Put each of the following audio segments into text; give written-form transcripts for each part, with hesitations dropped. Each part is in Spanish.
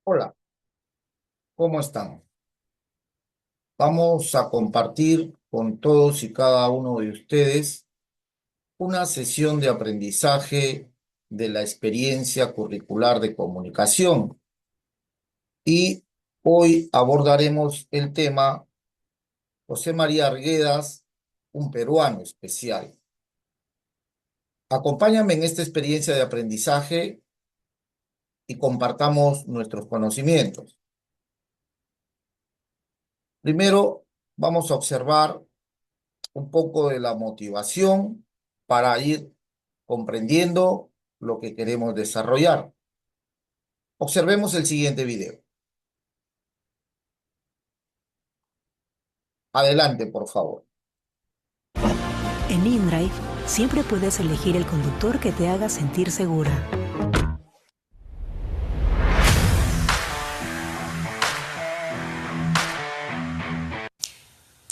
Hola, ¿cómo están? Vamos a compartir con todos y cada uno de ustedes una sesión de aprendizaje de la experiencia curricular de comunicación y hoy abordaremos el tema José María Arguedas, un peruano especial. Acompáñame en esta experiencia de aprendizaje y compartamos nuestros conocimientos. Primero, vamos a observar un poco de la motivación para ir comprendiendo lo que queremos desarrollar. Observemos el siguiente video. Adelante, por favor. En InDrive siempre puedes elegir el conductor que te haga sentir segura.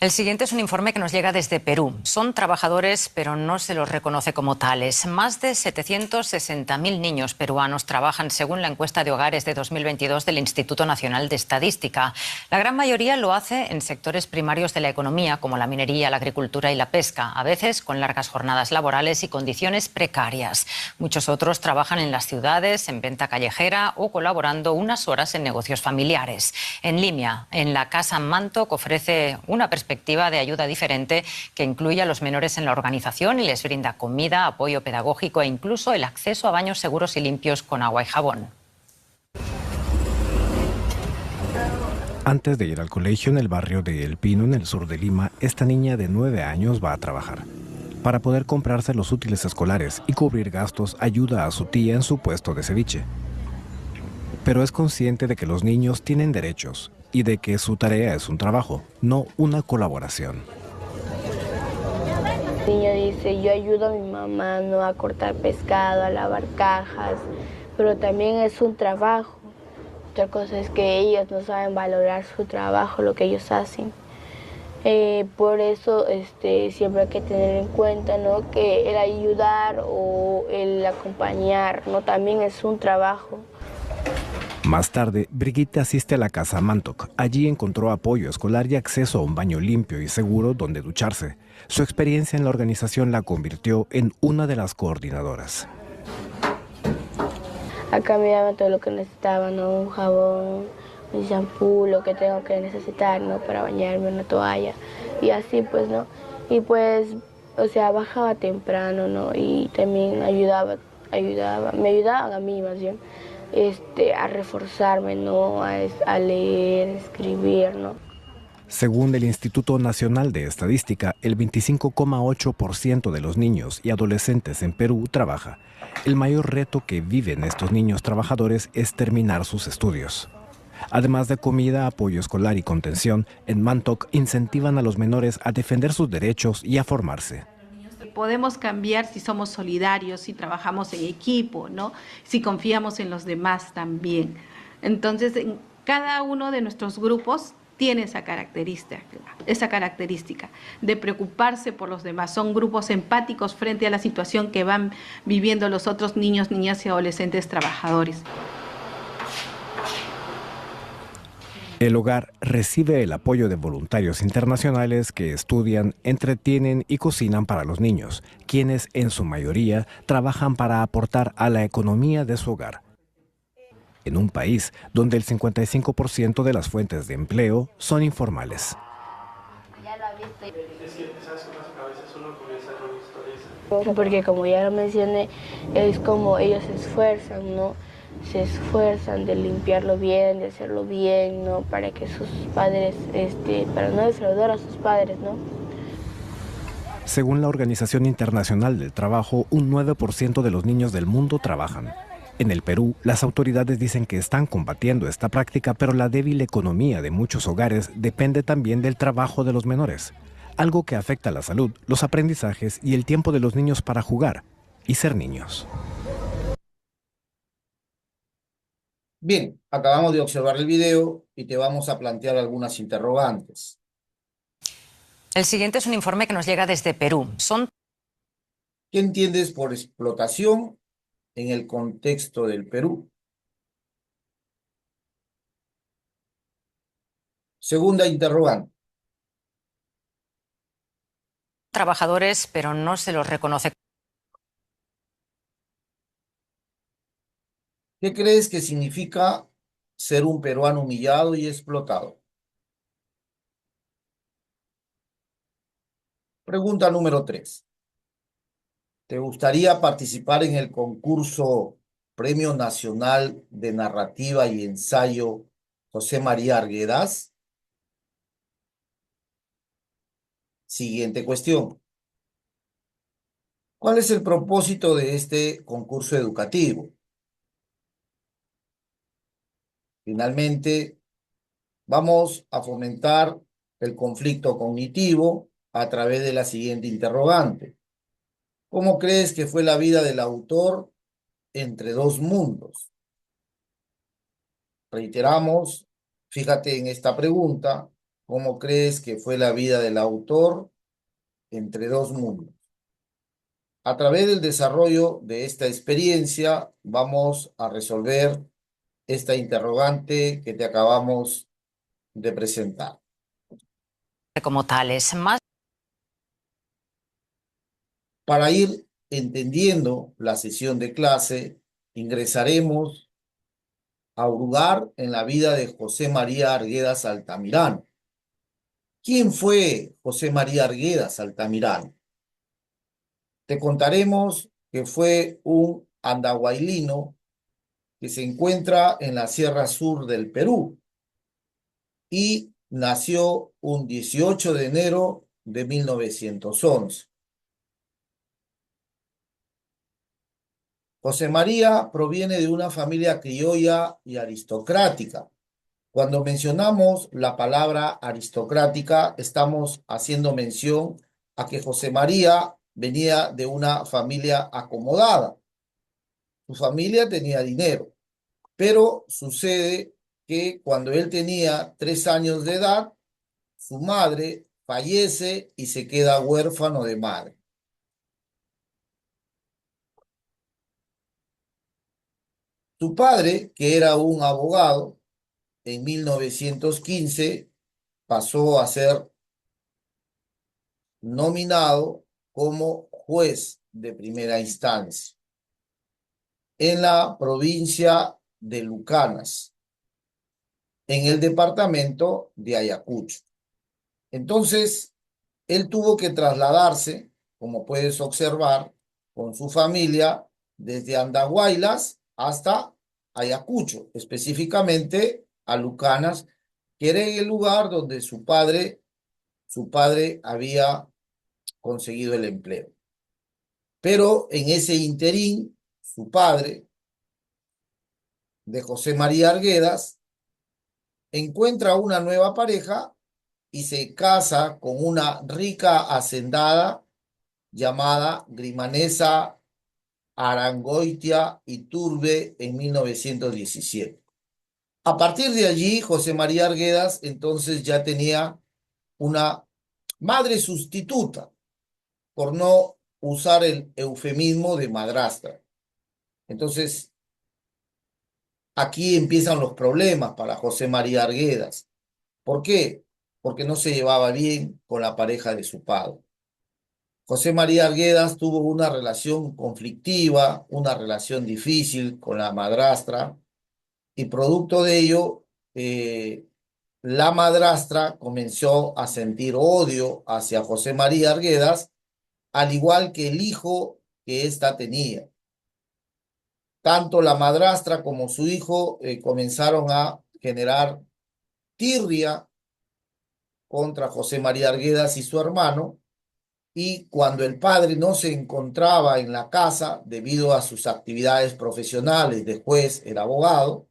El siguiente es un informe que nos llega desde Perú. Son trabajadores, pero no se los reconoce como tales. Más de 760.000 niños peruanos trabajan según la encuesta de hogares de 2022 del Instituto Nacional de Estadística. La gran mayoría lo hace en sectores primarios de la economía, como la minería, la agricultura y la pesca, a veces con largas jornadas laborales y condiciones precarias. Muchos otros trabajan en las ciudades, en venta callejera o colaborando unas horas en negocios familiares. En Limia, en la Casa Manto, que ofrece una perspectiva de ayuda diferente que incluye a los menores en la organización y les brinda comida, apoyo pedagógico e incluso el acceso a baños seguros y limpios con agua y jabón. Antes de ir al colegio en el barrio de El Pino, en el sur de Lima, esta niña de 9 años va a trabajar. Para poder comprarse los útiles escolares y cubrir gastos, ayuda a su tía en su puesto de ceviche. Pero es consciente de que los niños tienen derechos y de que su tarea es un trabajo, no una colaboración. El niño dice, yo ayudo a mi mamá, no a cortar pescado, a lavar cajas, pero también es un trabajo. Otra cosa es que ellos no saben valorar su trabajo, lo que ellos hacen. Por eso siempre hay que tener en cuenta, ¿no?, que el ayudar o el acompañar, ¿no?, también es un trabajo. Más tarde, Brigitte asiste a la Casa Mantoc. Allí encontró apoyo escolar y acceso a un baño limpio y seguro donde ducharse. Su experiencia en la organización la convirtió en una de las coordinadoras. Acá me daban todo lo que necesitaba, ¿no?, un jabón, un shampoo, lo que tengo que necesitar, ¿no?, para bañarme, una toalla. Y así pues, ¿no? Y pues, o sea, bajaba temprano, ¿no? Y también me ayudaban a mí más bien, a reforzarme, ¿no?, a leer, escribir, ¿no? Según el Instituto Nacional de Estadística, el 25,8% de los niños y adolescentes en Perú trabaja. El mayor reto que viven estos niños trabajadores es terminar sus estudios. Además de comida, apoyo escolar y contención, en Mantoc incentivan a los menores a defender sus derechos y a formarse. Podemos cambiar si somos solidarios, si trabajamos en equipo, ¿no?, si confiamos en los demás también. Entonces, en cada uno de nuestros grupos tiene esa característica de preocuparse por los demás. Son grupos empáticos frente a la situación que van viviendo los otros niños, niñas y adolescentes trabajadores. El hogar recibe el apoyo de voluntarios internacionales que estudian, entretienen y cocinan para los niños, quienes en su mayoría trabajan para aportar a la economía de su hogar. En un país donde el 55% de las fuentes de empleo son informales. Porque como ya lo mencioné, es como ellos se esfuerzan, ¿no? Se esfuerzan de limpiarlo bien, de hacerlo bien, ¿no?, para que sus padres, para no defraudar a sus padres, ¿no? Según la Organización Internacional del Trabajo, un 9% de los niños del mundo trabajan. En el Perú, las autoridades dicen que están combatiendo esta práctica, pero la débil economía de muchos hogares depende también del trabajo de los menores, algo que afecta la salud, los aprendizajes y el tiempo de los niños para jugar y ser niños. Bien, acabamos de observar el video y te vamos a plantear algunas interrogantes. El siguiente es un informe que nos llega desde Perú. ¿Qué entiendes por explotación en el contexto del Perú? Segunda interrogante. Trabajadores, pero no se los reconoce. ¿Qué crees que significa ser un peruano humillado y explotado? Pregunta número 3. ¿Te gustaría participar en el concurso Premio Nacional de Narrativa y Ensayo José María Arguedas? Siguiente cuestión. ¿Cuál es el propósito de este concurso educativo? Finalmente, vamos a fomentar el conflicto cognitivo a través de la siguiente interrogante. ¿Cómo crees que fue la vida del autor entre dos mundos? Reiteramos, fíjate en esta pregunta, ¿cómo crees que fue la vida del autor entre dos mundos? A través del desarrollo de esta experiencia, vamos a resolver esta interrogante que te acabamos de presentar. Como tales, más Para ir entendiendo la sesión de clase, ingresaremos a hurgar en la vida de José María Arguedas Altamirano. ¿Quién fue José María Arguedas Altamirano? Te contaremos que fue un andahuaylino que se encuentra en la Sierra Sur del Perú y nació un 18 de enero de 1911. José María proviene de una familia criolla y aristocrática. Cuando mencionamos la palabra aristocrática, estamos haciendo mención a que José María venía de una familia acomodada. Su familia tenía dinero, pero sucede que cuando él tenía 3 años de edad, su madre fallece y se queda huérfano de madre. Su padre, que era un abogado, en 1915 pasó a ser nominado como juez de primera instancia en la provincia de Lucanas, en el departamento de Ayacucho. Entonces, él tuvo que trasladarse, como puedes observar, con su familia desde Andahuaylas hasta Ayacucho, específicamente a Lucanas, que era el lugar donde su padre había conseguido el empleo. Pero en ese interín, su padre, de José María Arguedas, encuentra una nueva pareja y se casa con una rica hacendada llamada Grimanesa Arangoitia Iturbe en 1917. A partir de allí, José María Arguedas entonces ya tenía una madre sustituta, por no usar el eufemismo de madrastra. Entonces, aquí empiezan los problemas para José María Arguedas. ¿Por qué? Porque no se llevaba bien con la pareja de su padre. José María Arguedas tuvo una relación conflictiva, una relación difícil con la madrastra, y producto de ello, la madrastra comenzó a sentir odio hacia José María Arguedas, al igual que el hijo que ésta tenía. Tanto la madrastra como su hijo comenzaron a generar tirria contra José María Arguedas y su hermano, y cuando el padre no se encontraba en la casa debido a sus actividades profesionales de juez, era abogado,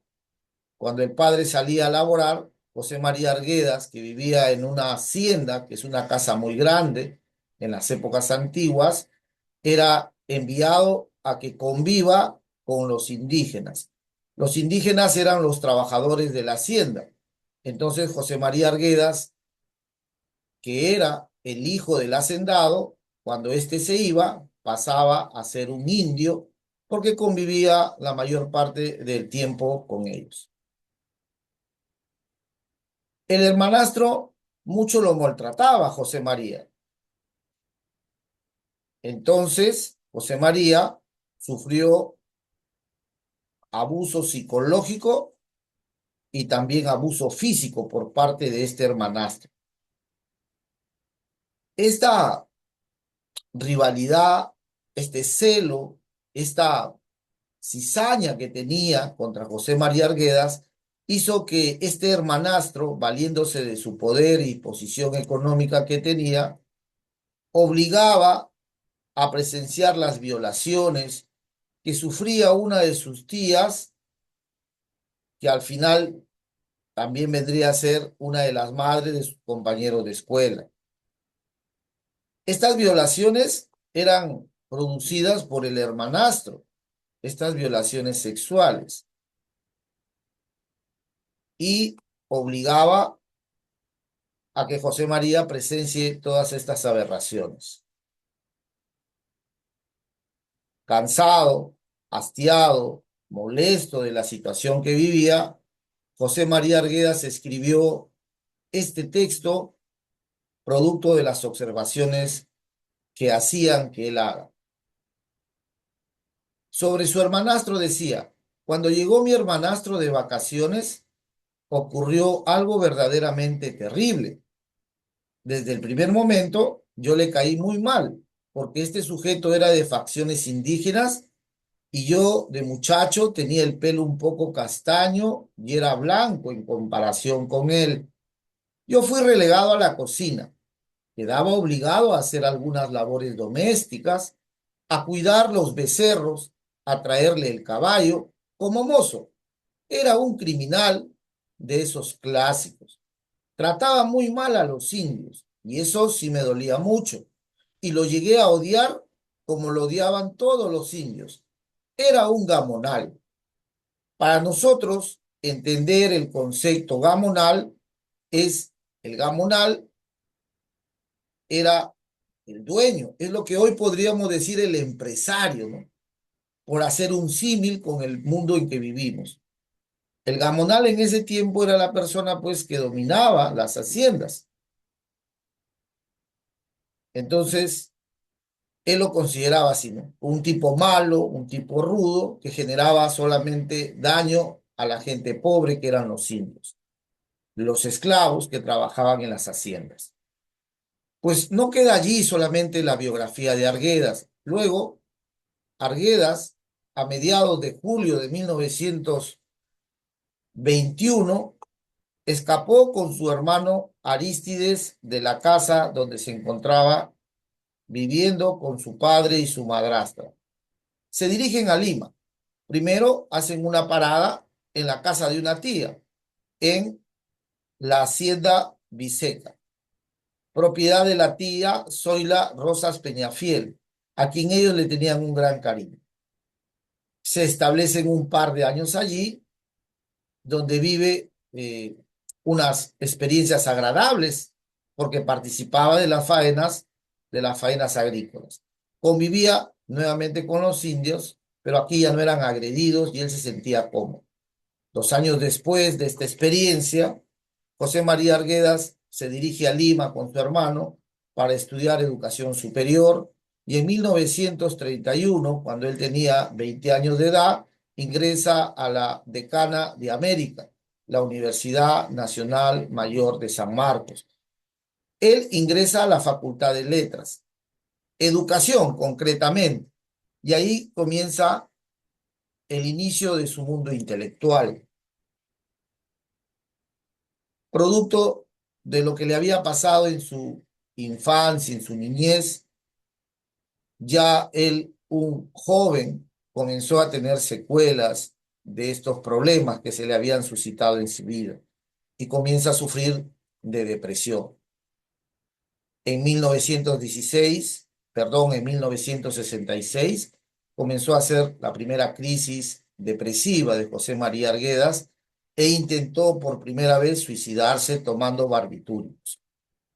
cuando el padre salía a laborar, José María Arguedas, que vivía en una hacienda, que es una casa muy grande en las épocas antiguas, era enviado a que conviva con los indígenas. Los indígenas eran los trabajadores de la hacienda. Entonces José María Arguedas, que era el hijo del hacendado, cuando éste se iba, pasaba a ser un indio porque convivía la mayor parte del tiempo con ellos. El hermanastro mucho lo maltrataba a José María. Entonces, José María sufrió abuso psicológico y también abuso físico por parte de este hermanastro. Esta rivalidad, este celo, esta cizaña que tenía contra José María Arguedas hizo que este hermanastro, valiéndose de su poder y posición económica que tenía, obligaba a presenciar las violaciones que sufría una de sus tías, que al final también vendría a ser una de las madres de sus compañeros de escuela. Estas violaciones eran producidas por el hermanastro, estas violaciones sexuales, y obligaba a que José María presencie todas estas aberraciones. Cansado, hastiado, molesto de la situación que vivía, José María Arguedas escribió este texto producto de las observaciones que hacían que él haga. Sobre su hermanastro decía: cuando llegó mi hermanastro de vacaciones, ocurrió algo verdaderamente terrible. Desde el primer momento yo le caí muy mal, porque este sujeto era de facciones indígenas y yo de muchacho tenía el pelo un poco castaño y era blanco en comparación con él. Yo fui relegado a la cocina, quedaba obligado a hacer algunas labores domésticas, a cuidar los becerros, a traerle el caballo, como mozo. Era un criminal de esos clásicos. Trataba muy mal a los indios, y eso sí me dolía mucho, y lo llegué a odiar como lo odiaban todos los indios. Era un gamonal. Para nosotros, entender el concepto gamonal es, el gamonal era el dueño, es lo que hoy podríamos decir el empresario, ¿no? Por hacer un símil con el mundo en que vivimos. El gamonal en ese tiempo era la persona pues que dominaba las haciendas. Entonces, él lo consideraba así, ¿no? Un tipo malo, un tipo rudo, que generaba solamente daño a la gente pobre, que eran los indios, los esclavos que trabajaban en las haciendas. Pues no queda allí solamente la biografía de Arguedas. Luego, Arguedas, a mediados de julio de 1921, escapó con su hermano Arístides de la casa donde se encontraba viviendo con su padre y su madrastra. Se dirigen a Lima. Primero hacen una parada en la casa de una tía, en la hacienda Biseca, propiedad de la tía Zoila Rosas Peñafiel, a quien ellos le tenían un gran cariño. Se establecen un par de años allí, donde vive unas experiencias agradables, porque participaba de las faenas agrícolas. Convivía nuevamente con los indios, pero aquí ya no eran agredidos y él se sentía cómodo. 2 años después de esta experiencia, José María Arguedas se dirige a Lima con su hermano para estudiar educación superior, y en 1931, cuando él tenía 20 años de edad, ingresa a la Decana de América, la Universidad Nacional Mayor de San Marcos. Él ingresa a la Facultad de Letras, educación concretamente, y ahí comienza el inicio de su mundo intelectual, producto de lo que le había pasado en su infancia, en su niñez. Ya él, un joven, comenzó a tener secuelas de estos problemas que se le habían suscitado en su vida y comienza a sufrir de depresión. En 1966, comenzó a ser la primera crisis depresiva de José María Arguedas e intentó por primera vez suicidarse tomando barbitúricos.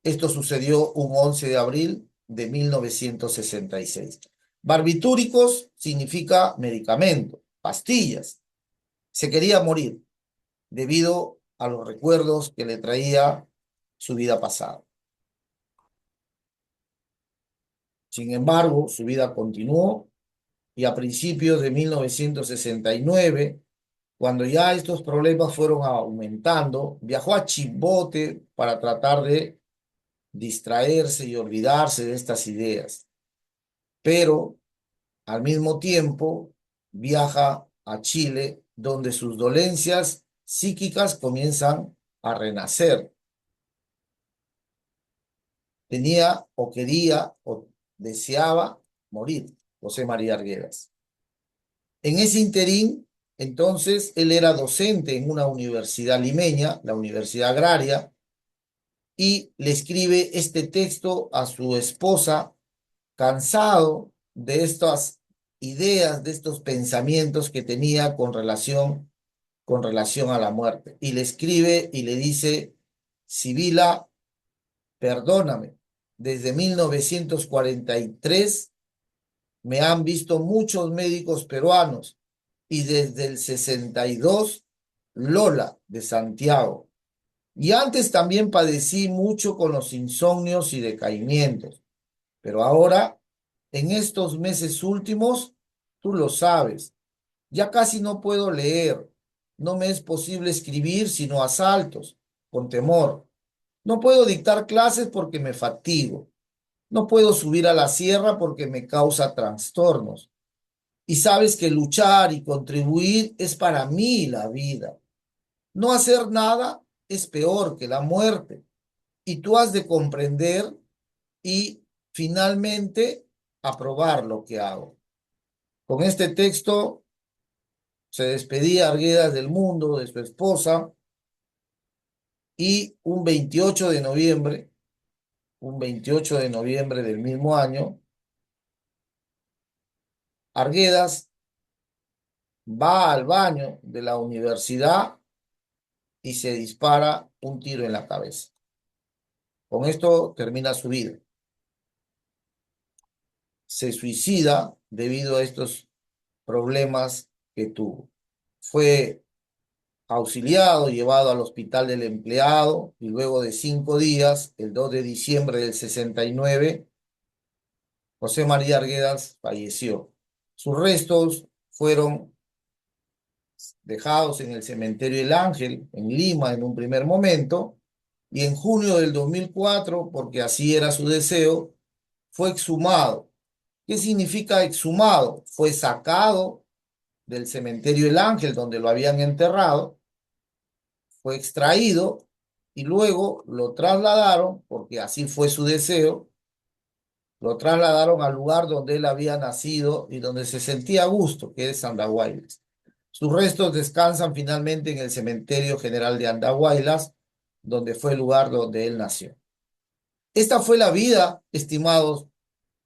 Esto sucedió un 11 de abril de 1966. Barbitúricos significa medicamento, pastillas. Se quería morir debido a los recuerdos que le traía su vida pasada. Sin embargo, su vida continuó y a principios de 1969, cuando ya estos problemas fueron aumentando, viajó a Chimbote para tratar de distraerse y olvidarse de estas ideas. Pero al mismo tiempo viaja a Chile, donde sus dolencias psíquicas comienzan a renacer. Tenía o quería o deseaba morir José María Arguedas. En ese interín, entonces, él era docente en una universidad limeña, la Universidad Agraria, y le escribe este texto a su esposa, cansado de estas ideas, de estos pensamientos que tenía con relación a la muerte. Y le escribe y le dice: Sibila, perdóname, desde 1943 me han visto muchos médicos peruanos y desde el 62 Lola de Santiago. Y antes también padecí mucho con los insomnios y decaimientos, pero ahora, en estos meses últimos, tú lo sabes, ya casi no puedo leer, no me es posible escribir sino a saltos, con temor. No puedo dictar clases porque me fatigo. No puedo subir a la sierra porque me causa trastornos. Y sabes que luchar y contribuir es para mí la vida. No hacer nada es peor que la muerte. Y tú has de comprender y finalmente aprobar lo que hago. Con este texto se despedía Arguedas del mundo, de su esposa, y un 28 de noviembre del mismo año, Arguedas va al baño de la universidad y se dispara un tiro en la cabeza. Con esto termina su vida. Se suicida debido a estos problemas que tuvo. Fue auxiliado, llevado al hospital del empleado y luego de 5 días, el 2 de diciembre del 69, José María Arguedas falleció. Sus restos fueron dejados en el cementerio El Ángel, en Lima, en un primer momento, y en junio del 2004, porque así era su deseo, fue exhumado. ¿Qué significa exhumado? Fue sacado del cementerio El Ángel, donde lo habían enterrado, fue extraído y luego lo trasladaron, porque así fue su deseo, lo trasladaron al lugar donde él había nacido y donde se sentía a gusto, que es Andahuaylas. Sus restos descansan finalmente en el Cementerio General de Andahuaylas, donde fue el lugar donde él nació. Esta fue la vida, estimados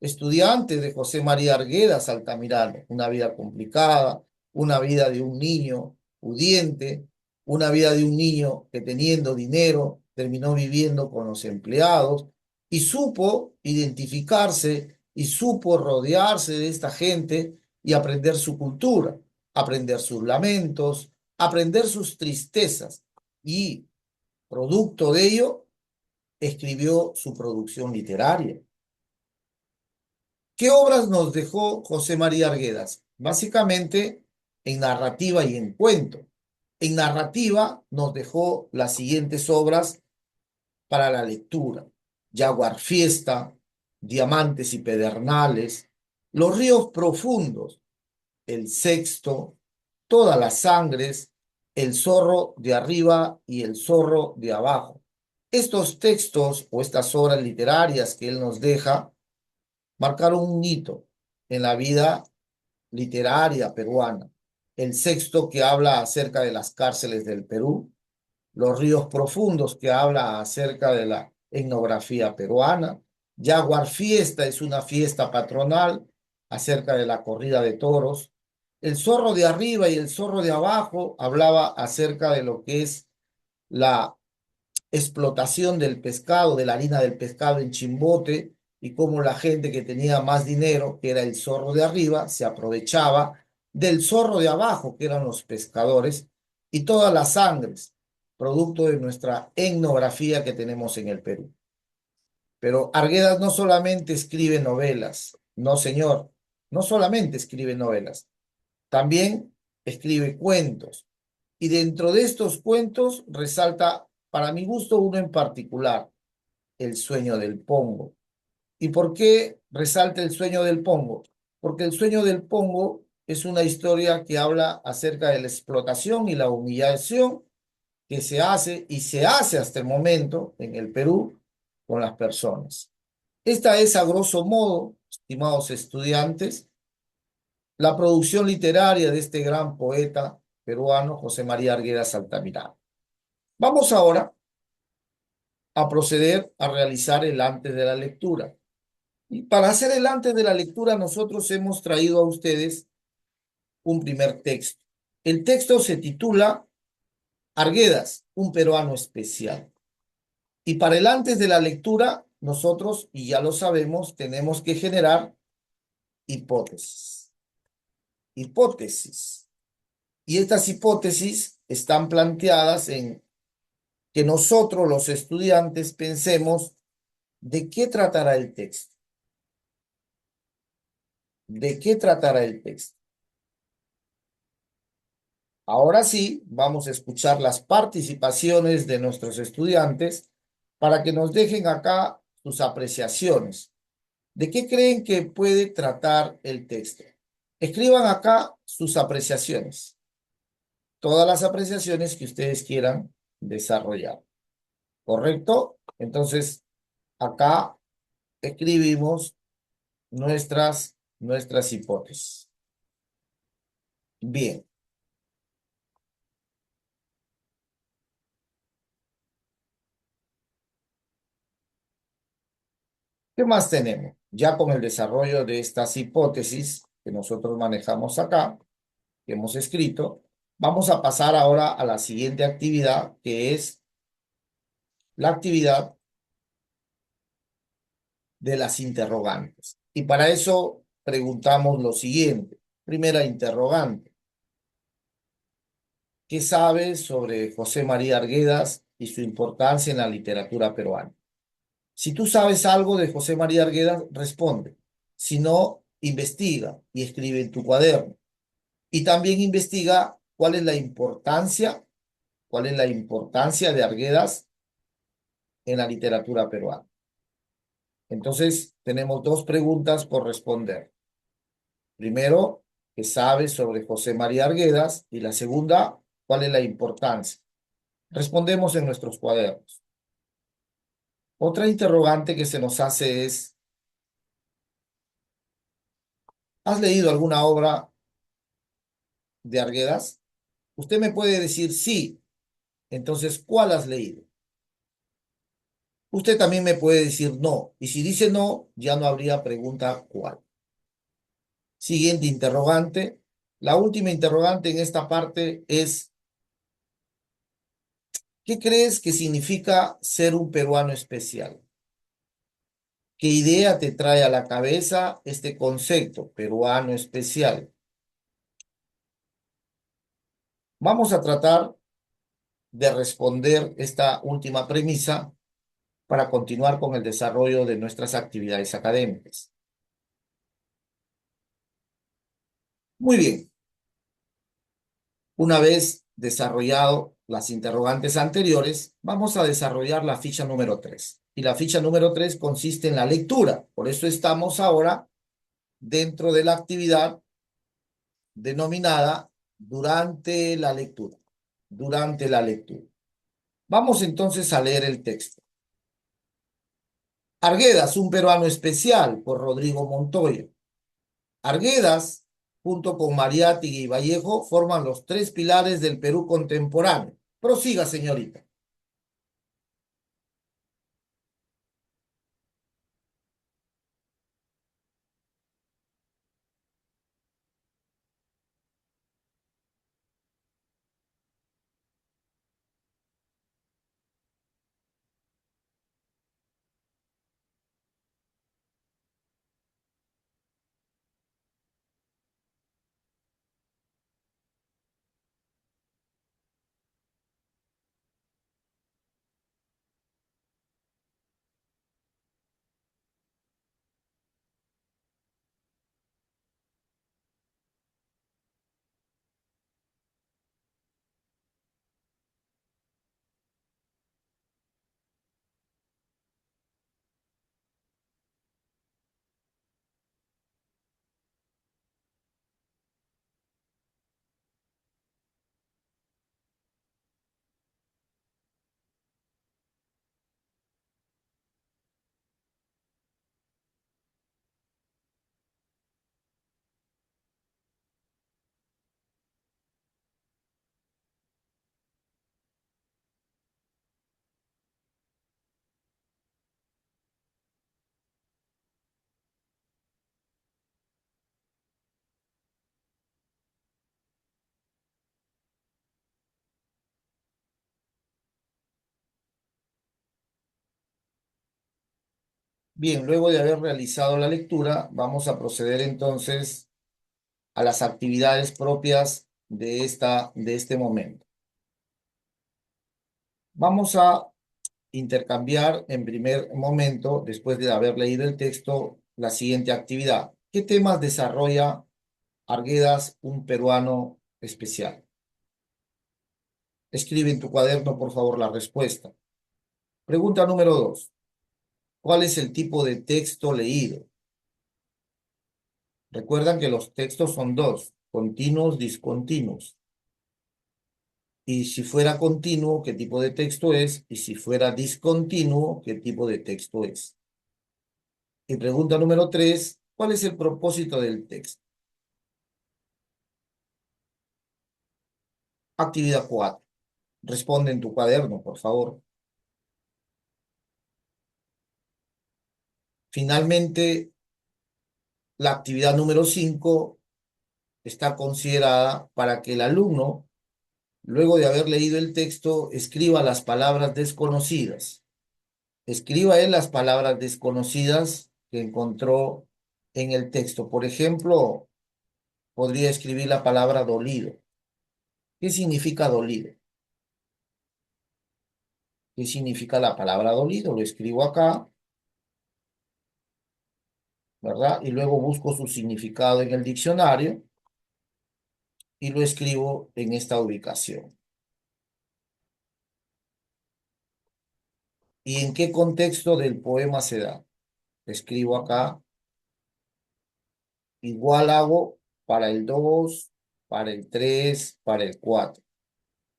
estudiantes, de José María Arguedas Altamirano. Una vida complicada, una vida de un niño pudiente, una vida de un niño que teniendo dinero terminó viviendo con los empleados y supo identificarse y supo rodearse de esta gente y aprender su cultura, aprender sus lamentos, aprender sus tristezas y, producto de ello, escribió su producción literaria. ¿Qué obras nos dejó José María Arguedas? Básicamente en narrativa y en cuento. En narrativa nos dejó las siguientes obras para la lectura: Jaguar Fiesta, Diamantes y Pedernales, Los Ríos Profundos, El Sexto, Todas las Sangres, El Zorro de Arriba y El Zorro de Abajo. Estos textos o estas obras literarias que él nos deja marcaron un hito en la vida literaria peruana. El Sexto, que habla acerca de las cárceles del Perú; Los Ríos Profundos, que habla acerca de la etnografía peruana; Jaguar Fiesta es una fiesta patronal acerca de la corrida de toros; El Zorro de Arriba y El Zorro de Abajo hablaba acerca de lo que es la explotación del pescado, de la harina del pescado en Chimbote, y cómo la gente que tenía más dinero, que era el zorro de arriba, se aprovechaba del zorro de abajo, que eran los pescadores. Y Todas las Sangres producto de nuestra etnografía que tenemos en el Perú. Pero Arguedas no solamente escribe novelas, no señor, no solamente escribe novelas, también escribe cuentos. Y dentro de estos cuentos resalta, para mi gusto, uno en particular, El sueño del Pongo. ¿Y por qué resalta El sueño del Pongo? Porque El sueño del Pongo es una historia que habla acerca de la explotación y la humillación que se hace y se hace hasta el momento en el Perú con las personas. Esta es, a grosso modo, estimados estudiantes, la producción literaria de este gran poeta peruano, José María Arguedas Altamirano. Vamos ahora a proceder a realizar el antes de la lectura. Y para hacer el antes de la lectura, nosotros hemos traído a ustedes un primer texto. El texto se titula Arguedas, un peruano especial. Y para el antes de la lectura, nosotros, y ya lo sabemos, tenemos que generar hipótesis. Hipótesis. Y estas hipótesis están planteadas en que nosotros, los estudiantes, pensemos de qué tratará el texto. ¿De qué tratará el texto? Ahora sí, vamos a escuchar las participaciones de nuestros estudiantes para que nos dejen acá sus apreciaciones. ¿De qué creen que puede tratar el texto? Escriban acá sus apreciaciones, todas las apreciaciones que ustedes quieran desarrollar. ¿Correcto? Entonces, acá escribimos nuestras hipótesis. Bien. ¿Qué más tenemos? Ya con el desarrollo de estas hipótesis que nosotros manejamos acá, que hemos escrito, vamos a pasar ahora a la siguiente actividad, que es la actividad de las interrogantes. Y para eso preguntamos lo siguiente. Primera interrogante. ¿Qué sabes sobre José María Arguedas y su importancia en la literatura peruana? Si tú sabes algo de José María Arguedas, responde. Si no, investiga y escribe en tu cuaderno. Y también investiga cuál es la importancia de Arguedas en la literatura peruana. Entonces, tenemos dos preguntas por responder. Primero, ¿qué sabes sobre José María Arguedas? Y la segunda, ¿cuál es la importancia? Respondemos en nuestros cuadernos. Otra interrogante que se nos hace es, ¿has leído alguna obra de Arguedas? Usted me puede decir sí. Entonces, ¿cuál has leído? Usted también me puede decir no. Y si dice no, ya no habría pregunta cuál. Siguiente interrogante. La última interrogante en esta parte es, ¿qué crees que significa ser un peruano especial? ¿Qué idea te trae a la cabeza este concepto, peruano especial? Vamos a tratar de responder esta última premisa para continuar con el desarrollo de nuestras actividades académicas. Muy bien. Una vez desarrollado las interrogantes anteriores, vamos a desarrollar la ficha número 3. Y la ficha número 3 consiste en la lectura. Por eso estamos ahora dentro de la actividad denominada durante la lectura. Durante la lectura. Vamos entonces a leer el texto. Arguedas, un peruano especial, por Rodrigo Montoya. Arguedas, junto con Mariátegui y Vallejo, forman los tres pilares del Perú contemporáneo. Prosiga, señorita. Bien, luego de haber realizado la lectura, vamos a proceder entonces a las actividades propias de este momento. Vamos a intercambiar en primer momento, después de haber leído el texto, la siguiente actividad. ¿Qué temas desarrolla Arguedas, un peruano especial? Escribe en tu cuaderno, por favor, la respuesta. Pregunta número 2. ¿Cuál es el tipo de texto leído? Recuerdan que los textos son dos, continuos, discontinuos. Y si fuera continuo, ¿qué tipo de texto es? Y si fuera discontinuo, ¿qué tipo de texto es? Y pregunta número 3, ¿cuál es el propósito del texto? Actividad 4. Responde en tu cuaderno, por favor. Finalmente, la actividad número 5 está considerada para que el alumno, luego de haber leído el texto, escriba las palabras desconocidas. Escriba él las palabras desconocidas que encontró en el texto. Por ejemplo, podría escribir la palabra dolido. ¿Qué significa dolido? ¿Qué significa la palabra dolido? Lo escribo acá, ¿verdad? Y luego busco su significado en el diccionario y lo escribo en esta ubicación. ¿Y en qué contexto del poema se da? Escribo acá, igual hago para el 2, para el 3, para el 4.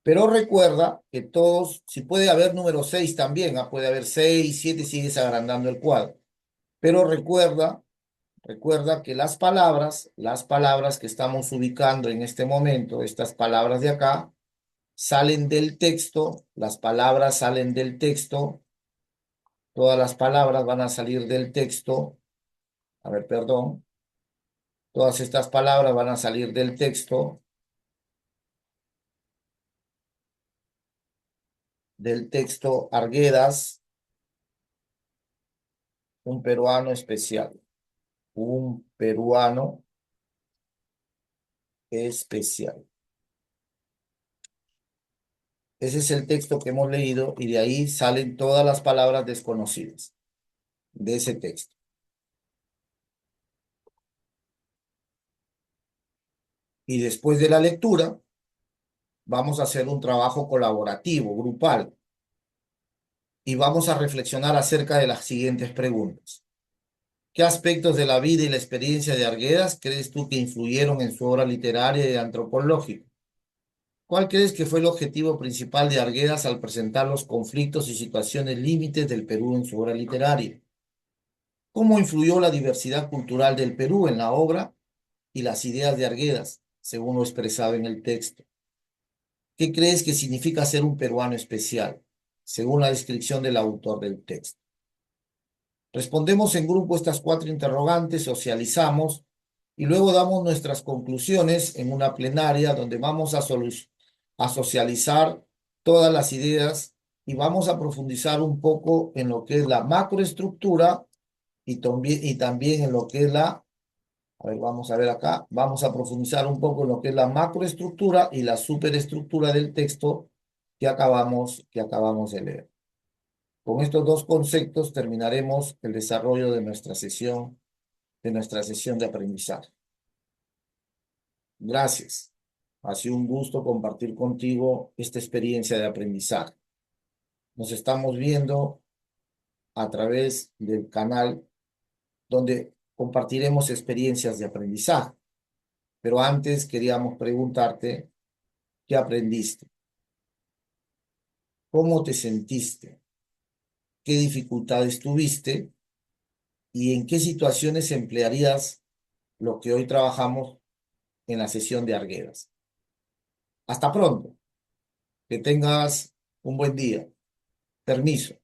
Pero recuerda que todos, si puede haber número 6 también, puede haber 6, 7, sigues agrandando el cuadro. Pero recuerda que las palabras que estamos ubicando en este momento, estas palabras de acá, salen del texto, las palabras salen del texto, todas las palabras van a salir del texto, perdón, todas estas palabras van a salir del texto Arguedas, un peruano especial, un peruano especial. Ese es el texto que hemos leído y de ahí salen todas las palabras desconocidas de ese texto. Y después de la lectura, vamos a hacer un trabajo colaborativo, grupal, y vamos a reflexionar acerca de las siguientes preguntas. ¿Qué aspectos de la vida y la experiencia de Arguedas crees tú que influyeron en su obra literaria y antropológica? ¿Cuál crees que fue el objetivo principal de Arguedas al presentar los conflictos y situaciones límites del Perú en su obra literaria? ¿Cómo influyó la diversidad cultural del Perú en la obra y las ideas de Arguedas, según lo expresado en el texto? ¿Qué crees que significa ser un peruano especial, según la descripción del autor del texto? Respondemos en grupo estas 4 interrogantes, socializamos y luego damos nuestras conclusiones en una plenaria donde vamos a socializar todas las ideas y vamos a profundizar un poco en lo que es la macroestructura y también en lo que es vamos a ver acá, vamos a profundizar un poco en lo que es la macroestructura y la superestructura del texto que acabamos de leer. Con estos 2 conceptos terminaremos el desarrollo de nuestra sesión de aprendizaje. Gracias. Ha sido un gusto compartir contigo esta experiencia de aprendizaje. Nos estamos viendo a través del canal donde compartiremos experiencias de aprendizaje. Pero antes queríamos preguntarte, ¿qué aprendiste? ¿Cómo te sentiste? ¿Qué dificultades tuviste? ¿Y en qué situaciones emplearías lo que hoy trabajamos en la sesión de Arguedas? Hasta pronto. Que tengas un buen día. Permiso.